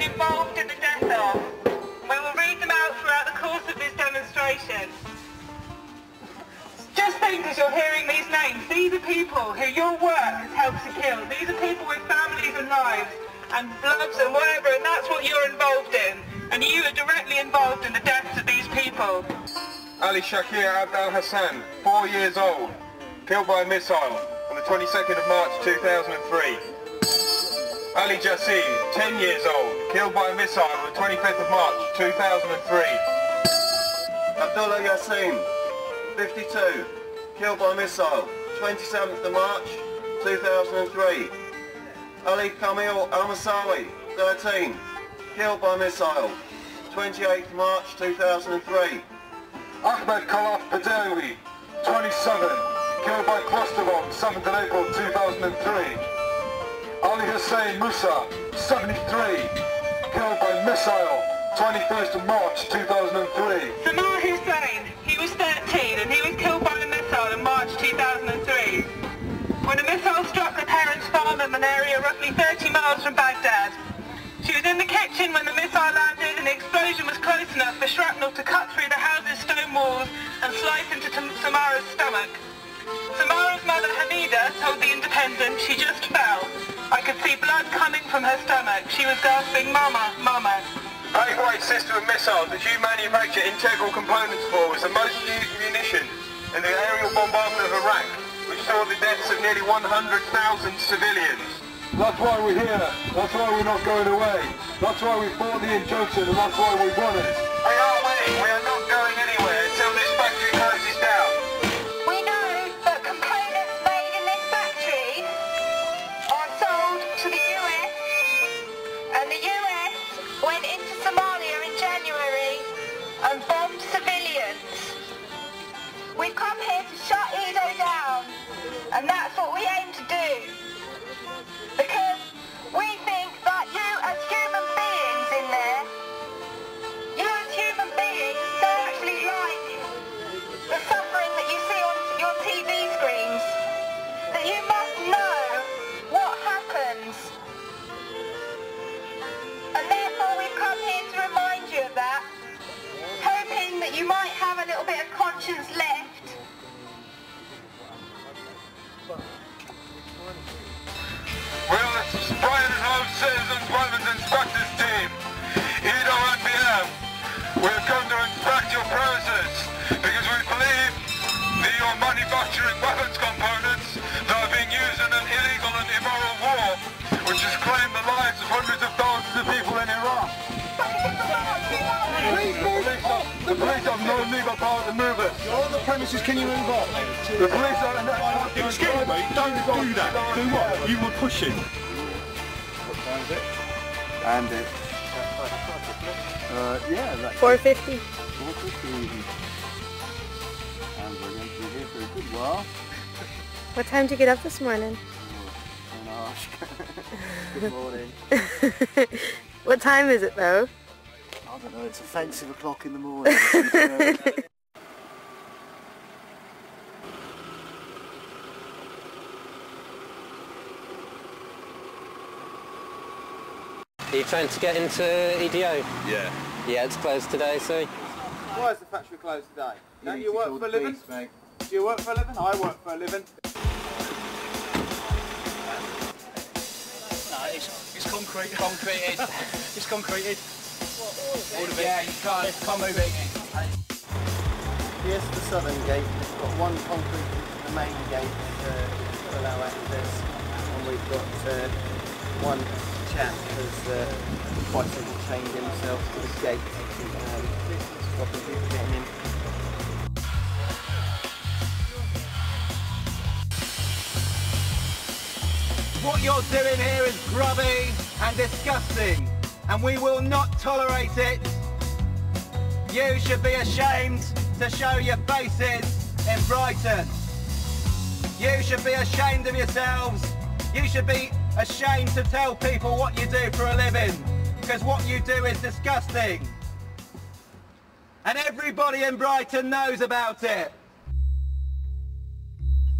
Involved in the death of. We will read them out throughout the course of this demonstration. Just think as you're hearing these names, these are people who your work has helped to kill. These are people with families and lives and bloods and whatever, and that's what you're involved in. And you are directly involved in the deaths of these people. Ali Shakir Abdel Hassan, 4 years old, killed by a missile on the 22nd of March 2003. Ali Jassim, 10 years old, killed by a missile on the 25th of March 2003. Abdullah Yassin, 52, killed by missile, 27th of March 2003. Ali Kamil Al-Masawi, 13, killed by missile, 28th of March 2003. Ahmed Khalaf Badawi, 27, killed by cluster bomb, 7th of April 2003. Ali Hussein Musa, 73, killed by missile, 21st of March 2003. Samar Hussein, he was 13 and he was killed by a missile in March 2003. When a missile struck the parents' farm in an area roughly 30 miles from Baghdad. She was in the kitchen when the missile landed and the explosion was close enough for shrapnel to cut through the house's stone walls and slice into Samara's stomach. Samara's mother Hamida told The Independent she just fell. I could see blood coming from her stomach. She was gasping, "Mama, Mama." Lightweight system of missiles that you manufacture integral components for was the most used munition in the aerial bombardment of Iraq, which saw the deaths of nearly 100,000 civilians. That's why we're here. That's why we're not going away. That's why we fought the injunction, and that's why we won it. We are winning. We are not going anywhere until this factory closes down. We know that components made in this factory are sold to the US, and the US went into Somalia in January and bombed civilians. We've come here to shut Edo down, and that's what we aim to do. Because we think that you as human beings in there, you as human beings don't actually like the suffering that you see on your TV screens. That you must know what happens. And therefore we've come here to remind you of that, hoping that you might have a little bit of conscience left. We're the Brian and Home Citizens Weapons Inspectors Team, Edo NPM. We're come to inspect your premises because we believe that you're manufacturing weapons components that are being used in an illegal and immoral war, which has claimed the lives of hundreds of thousands of people in Iraq. The police have no legal power to move us. You're on the premises, can you move on? The police are... Excuse me, don't do that. Do what? You were pushing. What time is it? And it. Yeah, that's 4:50. 4:50. And we're going to be here for a good while. What time did you get up this morning? Don't ask. Good morning. What time is it though? I don't know, it's offensive o'clock in the morning. Are you trying to get into EDO? Yeah. Yeah, it's closed today, so... Why is the factory closed today? Don't you work for a living? Do you work for a living? I work for a living. No, it's concrete. Concreted. It's concreted. All of it. Yeah, you can't move it. Here's the southern gate. We've got one concrete, the main gate to allow access, and we've got one chap who's quite simply chained himself to the gate, stopping people getting in. What you're doing here is grubby and disgusting, and we will not tolerate it. You should be ashamed to show your faces in Brighton. You should be ashamed of yourselves. You should be ashamed to tell people what you do for a living, because what you do is disgusting. And everybody in Brighton knows about it.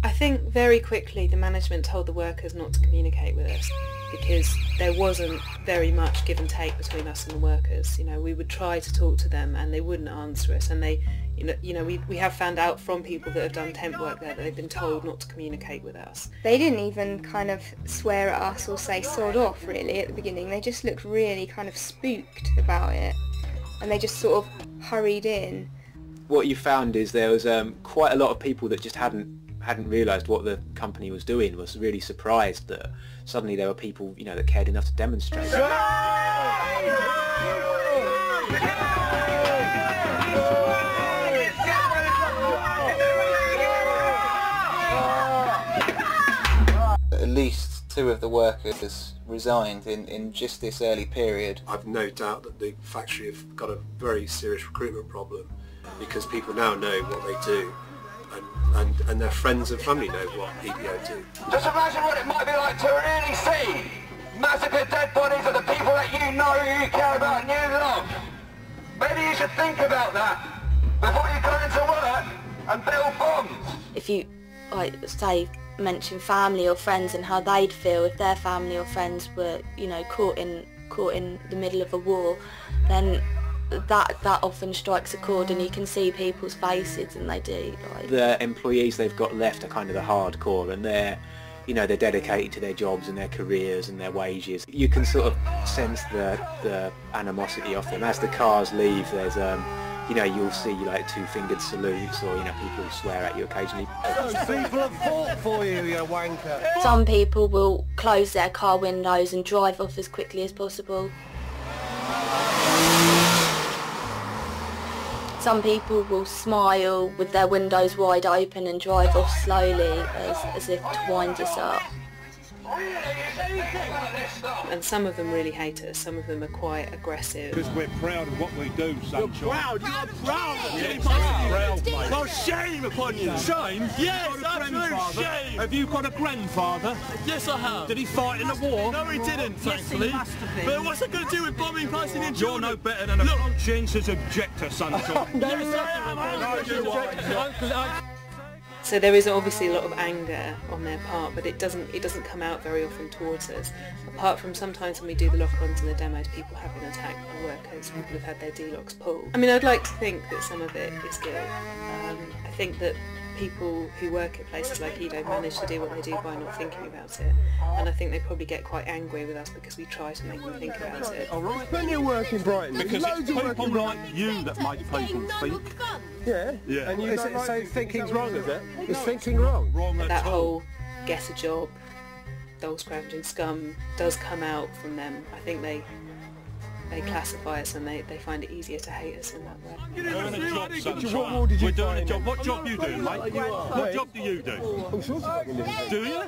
I think very quickly the management told the workers not to communicate with us because there wasn't very much give and take between us and the workers. You know, we would try to talk to them and they wouldn't answer us, and they, we have found out from people that have done temp work there that they've been told not to communicate with us. They didn't even kind of swear at us or say sod off really at the beginning. They just looked really kind of spooked about it, and they just sort of hurried in. What you found is there was quite a lot of people that just hadn't realised what the company was doing, was really surprised that suddenly there were people, that cared enough to demonstrate. At least 2 of the workers resigned in just this early period. I've no doubt that the factory have got a very serious recruitment problem because people now know what they do. And their friends and family know what EPO do. Just imagine what it might be like to really see massacred dead bodies of the people that you know, you care about and you love. Maybe you should think about that before you go into work and build bombs. If you, say, mention family or friends and how they'd feel if their family or friends were, caught in the middle of a war, then that often strikes a chord, and you can see people's faces, and they do. The employees they've got left are kind of the hardcore, and they're dedicated to their jobs and their careers and their wages. You can sort of sense the animosity of them. As the cars leave, there's you'll see like 2-fingered salutes, or people swear at you occasionally. Those people have fought for you, you wanker. Some people will close their car windows and drive off as quickly as possible. Some people will smile with their windows wide open and drive off slowly as if to wind us up. And some of them really hate us, some of them are quite aggressive. Because we're proud of what we do, sunshine. You're proud Yeah, proud, mate. Well, shame upon you. Shame? Yes, absolute shame. Have you got a grandfather? Yes, I have. Did he fight in the war? No, he didn't, thankfully. But what's that going to do with bombing passing in You're no better than a conscientious objector, sunshine. Yes, I am. So there is obviously a lot of anger on their part, but it doesn't come out very often towards us. Apart from sometimes when we do the lock-ons and the demos, people have been attacked by workers, people have had their D-locks pulled. I mean, I'd like to think that some of it is guilt. I think that people who work at places like Edo manage to do what they do by not thinking about it, and I think they probably get quite angry with us because we try to make them think about it. Alright, when you work in Brighton, because it's people like you that make people think. Yeah? Yeah. And you so thinking's wrong, is it? Is thinking wrong? That whole get a job, dole scrounging scum does come out from them. I think they classify us and they find it easier to hate us in that way. We're doing a job, sunshine. We're doing a job. What job you do, mate? What job do you do? All sorts of fucking things. Do you?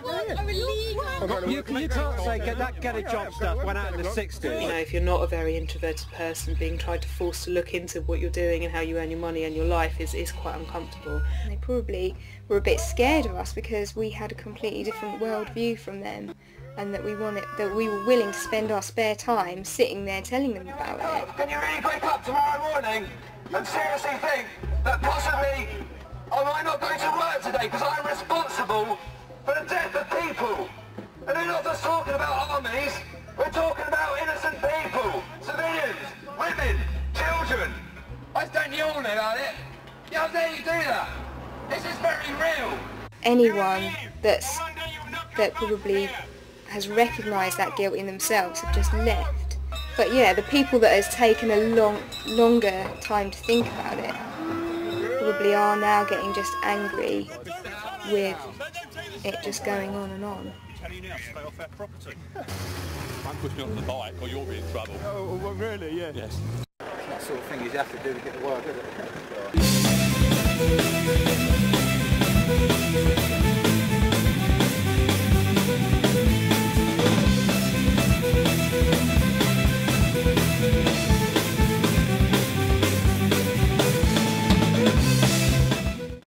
Yeah. You can't say get a job stuff went out in the 60s. If you're not a very introverted person, being tried to force to look into what you're doing and how you earn your money and your life is quite uncomfortable. They probably were a bit scared of us because we had a completely different worldview from them, and that we were willing to spend our spare time sitting there telling them about it. Can you really wake up tomorrow morning and seriously think that possibly I might not go to work today because I'm responsible for the death of people? And we're not just talking about armies, we're talking about innocent people, civilians, women, children. Don't you all know about it? How dare you do that? This is very real. Anyone that probably has recognised that guilt in themselves have just left. But yeah, the people that has taken a longer time to think about it probably are now getting just angry with it just going on and on. Stay off our property. Don't push me onto the bike or you'll be in trouble. Oh, well, really? Yeah. Yes. That sort of thing you have to do to get the work, isn't it?